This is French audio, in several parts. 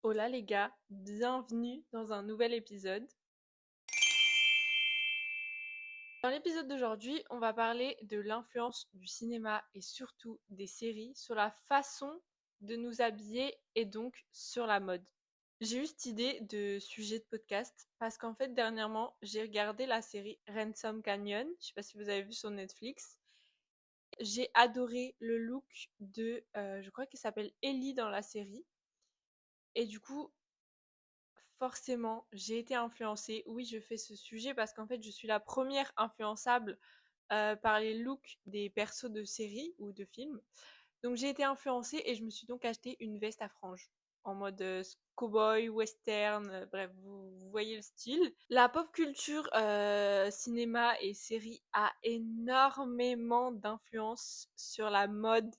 Hola les gars, bienvenue dans un nouvel épisode. Dans l'épisode d'aujourd'hui, on va parler de l'influence du cinéma et surtout des séries sur la façon de nous habiller et donc sur la mode. J'ai eu cette idée de sujet de podcast parce qu'en fait dernièrement j'ai regardé la série Ransom Canyon, je sais pas si vous avez vu sur Netflix. J'ai adoré le look de, je crois qu'elle s'appelle Ellie dans la série. Et du coup, forcément, j'ai été influencée. Oui, je fais ce sujet parce qu'en fait, je suis la première influençable par les looks des persos de séries ou de films. Donc j'ai été influencée et je me suis donc acheté une veste à franges en mode cowboy, western, bref, vous voyez le style. La pop culture, cinéma et série a énormément d'influence sur la mode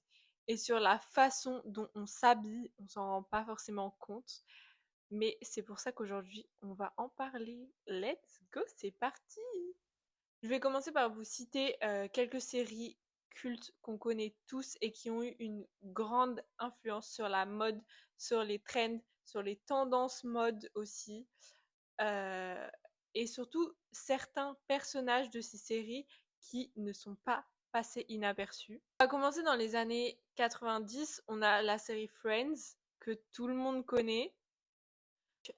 et sur la façon dont on s'habille. On s'en rend pas forcément compte. Mais c'est pour ça qu'aujourd'hui, on va en parler. Let's go, c'est parti! Je vais commencer par vous citer quelques séries cultes qu'on connaît tous et qui ont eu une grande influence sur la mode, sur les trends, sur les tendances mode aussi. euh, et surtout certains personnages de ces séries qui ne sont pas passés inaperçus. On va commencer dans les années 90. On a la série Friends que tout le monde connaît.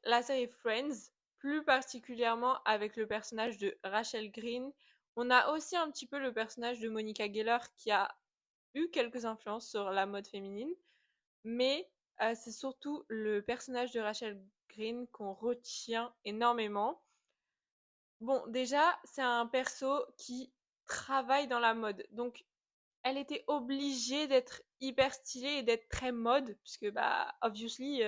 La série Friends, plus particulièrement avec le personnage de Rachel Green. On a aussi un petit peu le personnage de Monica Geller qui a eu quelques influences sur la mode féminine, mais c'est surtout le personnage de Rachel Green qu'on retient énormément. Bon, déjà, c'est un perso qui travaille dans la mode, donc elle était obligée d'être hyper stylée et d'être très mode, puisque bah obviously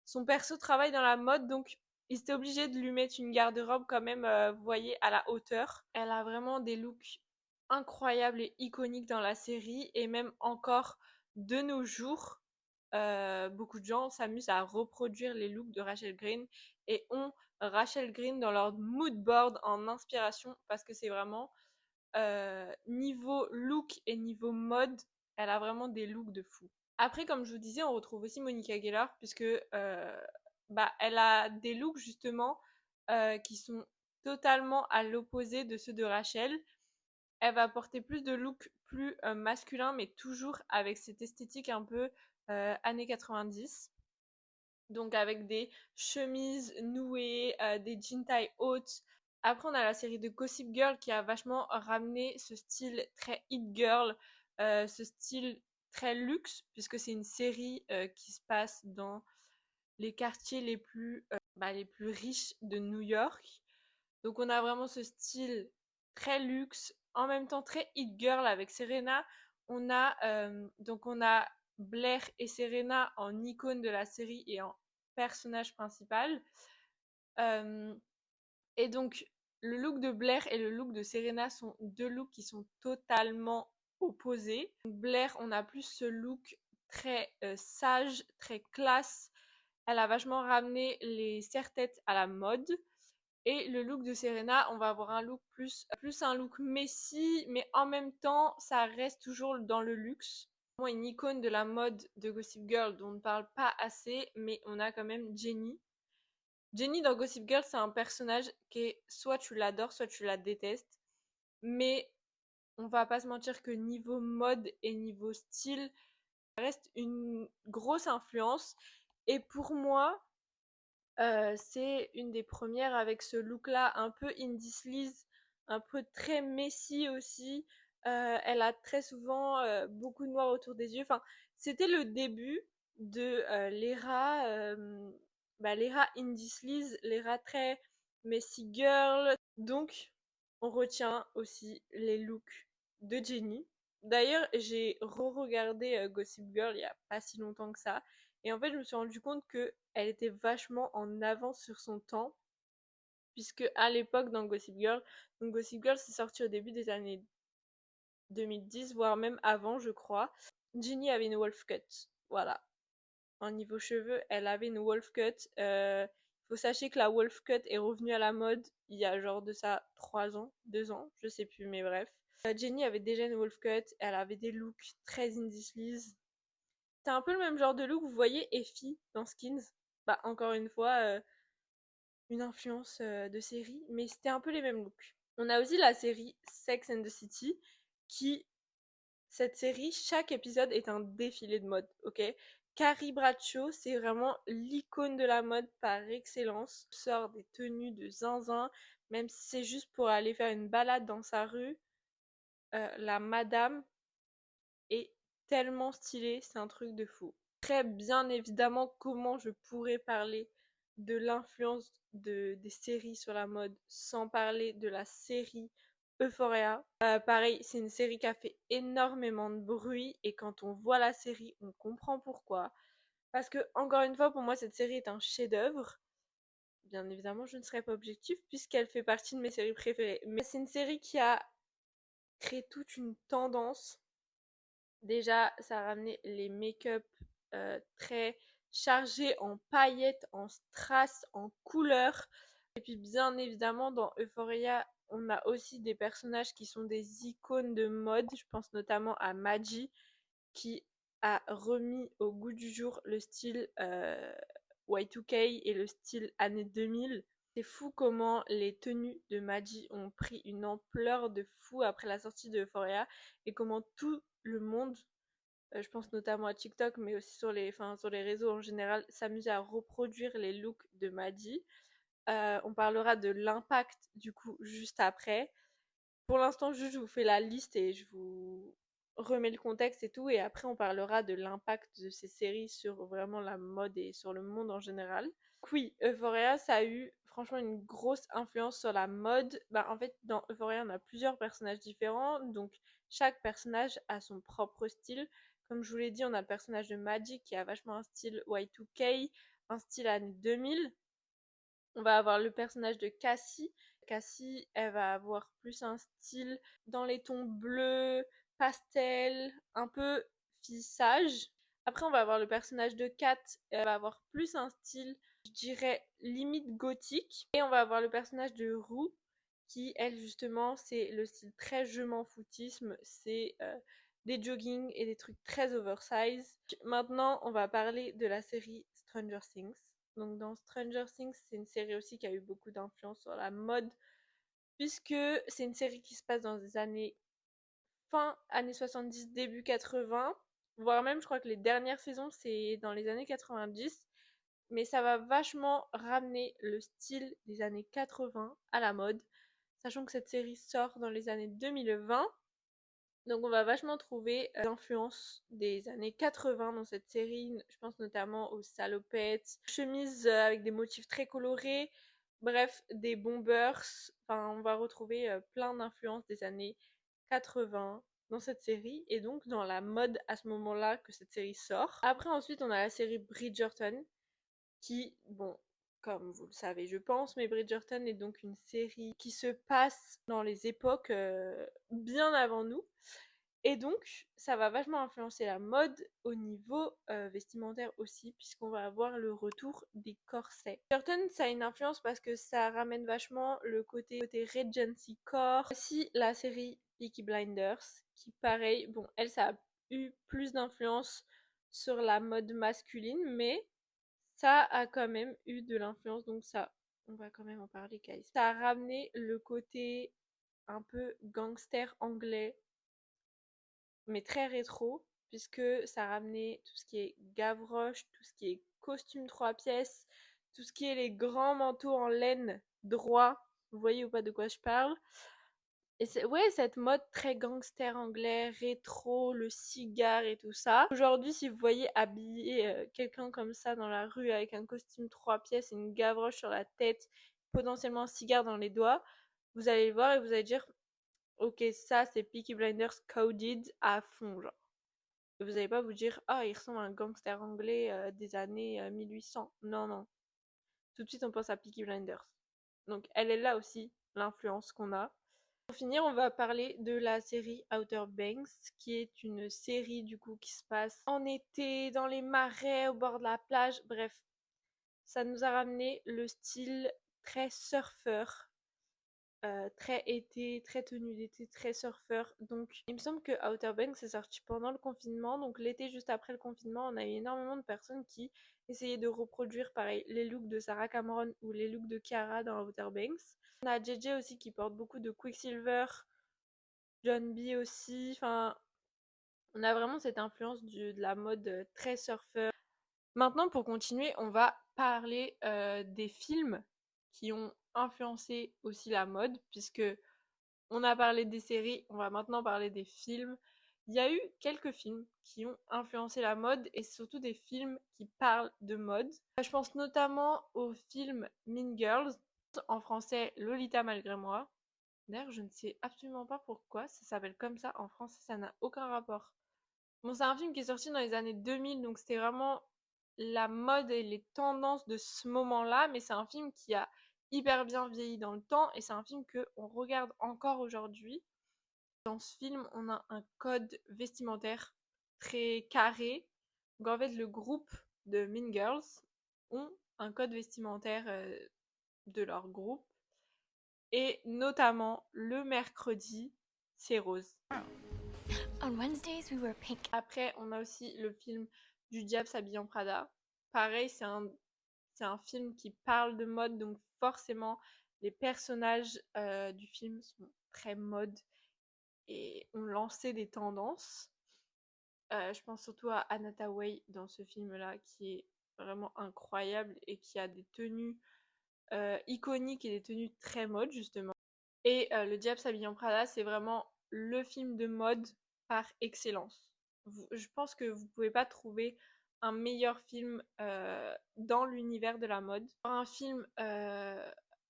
son perso travaille dans la mode, donc ils étaient obligés de lui mettre une garde-robe quand même, vous voyez, à la hauteur. Elle a vraiment des looks incroyables et iconiques dans la série, et même encore de nos jours, beaucoup de gens s'amusent à reproduire les looks de Rachel Green et ont Rachel Green dans leur mood board en inspiration parce que c'est vraiment niveau look et niveau mode, elle a vraiment des looks de fou. Après, comme je vous disais, on retrouve aussi Monica Geller puisque bah, elle a des looks justement qui sont totalement à l'opposé de ceux de Rachel. Elle va porter plus de looks plus masculins, mais toujours avec cette esthétique un peu années 90. Donc avec des chemises nouées, des jeans taille haute. Après, on a la série de Gossip Girl qui a vachement ramené ce style très hit girl, ce style très luxe, puisque c'est une série qui se passe dans les quartiers les plus riches de New York. Donc on a vraiment ce style très luxe, en même temps très hit girl avec Serena. On a Blair et Serena en icône de la série et en personnage principal. Euh, et donc le look de Blair et le look de Serena sont deux looks qui sont totalement opposés. Donc, Blair, on a plus ce look très sage, très classe. Elle a vachement ramené les serre-têtes à la mode. Et le look de Serena, on va avoir un look plus un look messy, mais en même temps, ça reste toujours dans le luxe. Moi, une icône de la mode de Gossip Girl dont on ne parle pas assez, mais on a quand même Jenny. Jenny dans Gossip Girl, c'est un personnage qui est soit tu l'adores, soit tu la détestes. Mais on va pas se mentir que niveau mode et niveau style, ça reste une grosse influence. Et pour moi, c'est une des premières avec ce look-là un peu indie sleaze, un peu très messy aussi. Elle a très souvent beaucoup de noir autour des yeux. Enfin, c'était le début de l'era indie sleaze, l'era très messy girl. Donc, on retient aussi les looks de Jenny. D'ailleurs, j'ai re-regardé Gossip Girl il y a pas si longtemps que ça. Et en fait, je me suis rendu compte que elle était vachement en avance sur son temps, puisque à l'époque dans Gossip Girl, donc Gossip Girl c'est sorti au début des années 2010, voire même avant, je crois. Ginny avait une wolf cut, voilà. En niveau cheveux, elle avait une wolf cut. Faut sachez que la wolf cut est revenue à la mode il y a genre de ça 3 ans, 2 ans, je sais plus, mais bref. Jenny avait déjà une wolf cut, elle avait des looks très indie sleaze. C'est un peu le même genre de look, vous voyez Effie dans Skins. encore une fois, une influence de série, mais c'était un peu les mêmes looks. On a aussi la série Sex and the City, qui, cette série, chaque épisode est un défilé de mode, ok? Carrie Bradshaw, c'est vraiment l'icône de la mode par excellence. Sort des tenues de zinzin, même si c'est juste pour aller faire une balade dans sa rue. La madame est tellement stylée, c'est un truc de fou. Très bien évidemment, comment je pourrais parler de l'influence des séries sur la mode sans parler de la série Euphoria. Pareil, c'est une série qui a fait énormément de bruit et quand on voit la série, on comprend pourquoi. Parce que, encore une fois, pour moi, cette série est un chef-d'œuvre. Bien évidemment, je ne serai pas objective puisqu'elle fait partie de mes séries préférées. Mais c'est une série qui a créé toute une tendance. Déjà, ça a ramené les make-up très chargés en paillettes, en strass, en couleurs. Et puis bien évidemment, dans Euphoria, on a aussi des personnages qui sont des icônes de mode. Je pense notamment à Maggie, qui a remis au goût du jour le style Y2K et le style années 2000. C'est fou comment les tenues de Maggie ont pris une ampleur de fou après la sortie de Euphoria et comment tout le monde, je pense notamment à TikTok, mais aussi sur les réseaux en général, s'amuser à reproduire les looks de Maddie. On parlera de l'impact du coup juste après. Pour l'instant, juste je vous fais la liste et je vous remets le contexte et tout, et après on parlera de l'impact de ces séries sur vraiment la mode et sur le monde en général. Donc oui, Euphoria, ça a eu franchement une grosse influence sur la mode. En fait, dans Euphoria, on a plusieurs personnages différents, donc chaque personnage a son propre style. Comme je vous l'ai dit, on a le personnage de Magic qui a vachement un style Y2K, un style années 2000. On va avoir le personnage de Cassie. Cassie, elle va avoir plus un style dans les tons bleus, pastel, un peu fille sage. Après, on va avoir le personnage de Kat. Elle va avoir plus un style, je dirais, limite gothique. Et on va avoir le personnage de Rue, qui, elle, justement, c'est le style très je m'en foutisme. C'est des joggings et des trucs très oversize. Maintenant, on va parler de la série Stranger Things. Donc dans Stranger Things, c'est une série aussi qui a eu beaucoup d'influence sur la mode, puisque c'est une série qui se passe dans les années fin années 70, début 80, voire même je crois que les dernières saisons c'est dans les années 90, mais ça va vachement ramener le style des années 80 à la mode, sachant que cette série sort dans les années 2020. Donc on va vachement trouver l'influence des années 80 dans cette série, je pense notamment aux salopettes, chemises avec des motifs très colorés, bref, des bombers, enfin on va retrouver plein d'influences des années 80 dans cette série et donc dans la mode à ce moment-là que cette série sort. Après ensuite on a la série Bridgerton qui, bon, comme vous le savez je pense, mais Bridgerton est donc une série qui se passe dans les époques bien avant nous. Et donc, ça va vachement influencer la mode au niveau vestimentaire aussi, puisqu'on va avoir le retour des corsets. Bridgerton, ça a une influence parce que ça ramène vachement le côté Regency core. Aussi, la série Peaky Blinders, qui pareil, bon, elle, ça a eu plus d'influence sur la mode masculine, mais ça a quand même eu de l'influence, donc ça, on va quand même en parler, Kai. Ça a ramené le côté un peu gangster anglais, mais très rétro, puisque ça ramenait tout ce qui est Gavroche, tout ce qui est costume 3 pièces, tout ce qui est les grands manteaux en laine droit. Vous voyez ou pas de quoi je parle? Et c'est, ouais, cette mode très gangster anglais, rétro, le cigare et tout ça. Aujourd'hui, si vous voyez habiller quelqu'un comme ça dans la rue avec un costume 3 pièces et une gavroche sur la tête, potentiellement un cigare dans les doigts, vous allez le voir et vous allez dire, ok, ça c'est Peaky Blinders coded à fond, genre. Vous allez pas vous dire, ah, il ressemble à un gangster anglais des années 1800. Non, non. Tout de suite, on pense à Peaky Blinders. Donc, elle est là aussi, l'influence qu'on a. Pour finir, on va parler de la série Outer Banks, qui est une série du coup qui se passe en été, dans les marais, au bord de la plage. Bref, ça nous a ramené le style très surfeur, très été, très tenue d'été, très surfeur. Donc, il me semble que Outer Banks est sorti pendant le confinement. Donc, l'été juste après le confinement, on a eu énormément de personnes qui essayer de reproduire pareil les looks de Sarah Cameron ou les looks de Kiara dans Outer Banks. On a JJ aussi qui porte beaucoup de Quicksilver, John B aussi, enfin on a vraiment cette influence de la mode très surfeur. Maintenant pour continuer, on va parler des films qui ont influencé aussi la mode, puisque on a parlé des séries, on va maintenant parler des films. Il y a eu quelques films qui ont influencé la mode et surtout des films qui parlent de mode. Je pense notamment au film Mean Girls, en français Lolita malgré moi. D'ailleurs, je ne sais absolument pas pourquoi ça s'appelle comme ça en français, ça n'a aucun rapport. Bon, c'est un film qui est sorti dans les années 2000, donc c'était vraiment la mode et les tendances de ce moment-là, mais c'est un film qui a hyper bien vieilli dans le temps et c'est un film que on regarde encore aujourd'hui. Dans ce film, on a un code vestimentaire très carré. Donc en fait, le groupe de Mean Girls ont un code vestimentaire de leur groupe et notamment le mercredi, c'est rose. On Wednesdays, we wear pink. Après, on a aussi le film Du diable s'habille en Prada. Pareil, c'est un film qui parle de mode, donc forcément, les personnages du film sont très mode et ont lancé des tendances. Je pense surtout à Anna Thaoué dans ce film-là, qui est vraiment incroyable et qui a des tenues iconiques et des tenues très mode, justement. Et Le diable s'habille en Prada, c'est vraiment le film de mode par excellence. Je pense que vous pouvez pas trouver un meilleur film dans l'univers de la mode. Un film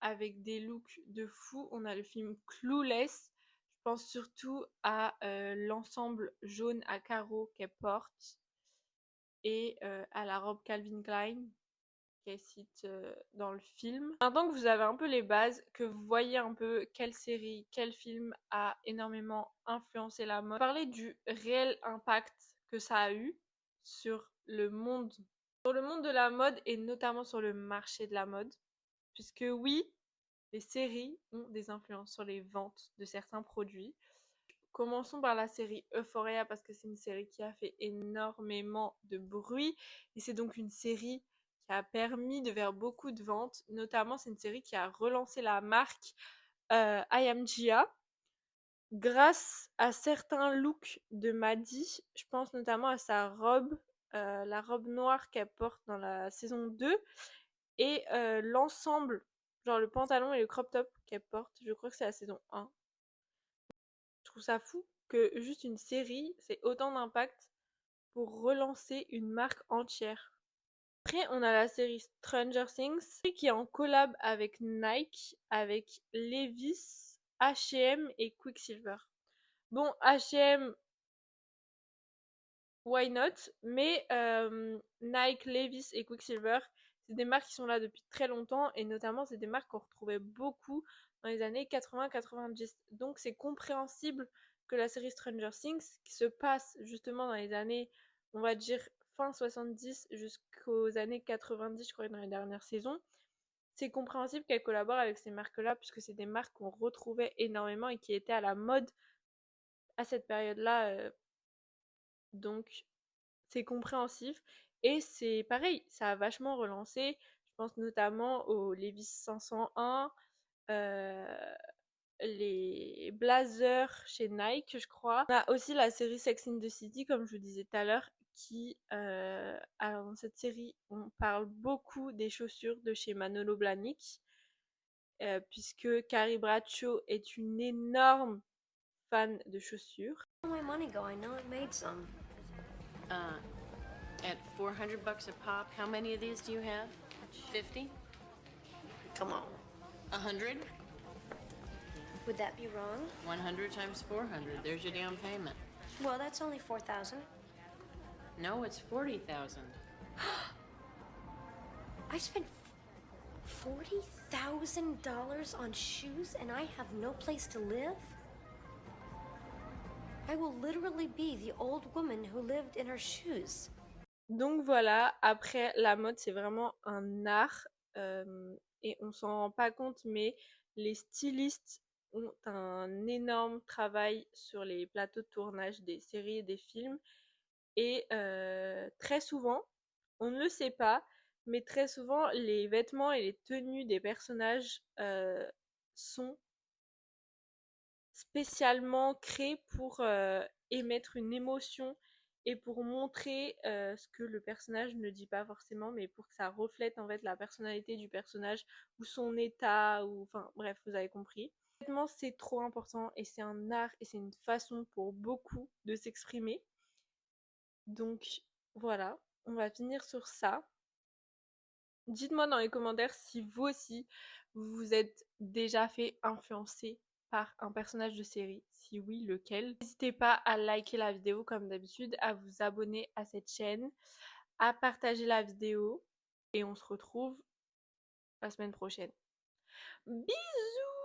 avec des looks de fou, on a le film Clueless. Je pense surtout à l'ensemble jaune à carreaux qu'elle porte et à la robe Calvin Klein qu'elle cite dans le film. Maintenant que vous avez un peu les bases, que vous voyez un peu quelle série, quel film a énormément influencé la mode, parler du réel impact que ça a eu sur le monde de la mode et notamment sur le marché de la mode. Puisque oui, les séries ont des influences sur les ventes de certains produits. Commençons par la série Euphoria parce que c'est une série qui a fait énormément de bruit et c'est donc une série qui a permis de faire beaucoup de ventes. Notamment, c'est une série qui a relancé la marque I Am Gia grâce à certains looks de Maddie. Je pense notamment à sa robe, la robe noire qu'elle porte dans la saison 2 et l'ensemble, genre le pantalon et le crop top qu'elle porte. Je crois que c'est la saison 1. Je trouve ça fou que juste une série, c'est autant d'impact pour relancer une marque entière. Après, on a la série Stranger Things qui est en collab avec Nike, avec Levi's, H&M et Quicksilver. Bon, H&M, why not? Mais Nike, Levi's et Quicksilver, c'est des marques qui sont là depuis très longtemps et notamment c'est des marques qu'on retrouvait beaucoup dans les années 80-90. Donc c'est compréhensible que la série Stranger Things, qui se passe justement dans les années, on va dire fin 70 jusqu'aux années 90, je crois, dans les dernières saisons, c'est compréhensible qu'elle collabore avec ces marques-là puisque c'est des marques qu'on retrouvait énormément et qui étaient à la mode à cette période-là. Donc c'est compréhensif et c'est pareil, ça a vachement relancé. Je pense notamment au Levi's 501, les blazers chez Nike, je crois. On a aussi la série Sex in the City, comme je vous disais tout à l'heure, qui, alors dans cette série, on parle beaucoup des chaussures de chez Manolo Blahnik, puisque Carrie Bradshaw est une énorme fan de chaussures. Where my money go? I know it made some. At $400 a pop, how many of these do you have? 50? Come on. 100? Would that be wrong? 100 times 400. There's your down payment. Well, that's only 4,000. No, it's 40,000. I spent $40,000 on shoes and I have no place to live? I will literally be the old woman who lived in her shoes. Donc voilà, après la mode c'est vraiment un art et on s'en rend pas compte mais les stylistes ont un énorme travail sur les plateaux de tournage des séries et des films et très souvent On ne le sait pas, mais très souvent, les vêtements et les tenues des personnages sont spécialement créés pour émettre une émotion et pour montrer ce que le personnage ne dit pas forcément, mais pour que ça reflète en fait la personnalité du personnage ou son état, ou enfin bref, vous avez compris. Honnêtement, c'est trop important et c'est un art et c'est une façon pour beaucoup de s'exprimer. Donc voilà, on va finir sur ça. Dites-moi dans les commentaires si vous aussi vous vous êtes déjà fait influencer par un personnage de série. Si oui, lequel? N'hésitez pas à liker la vidéo comme d'habitude, à vous abonner à cette chaîne, à partager la vidéo et on se retrouve la semaine prochaine. Bisous!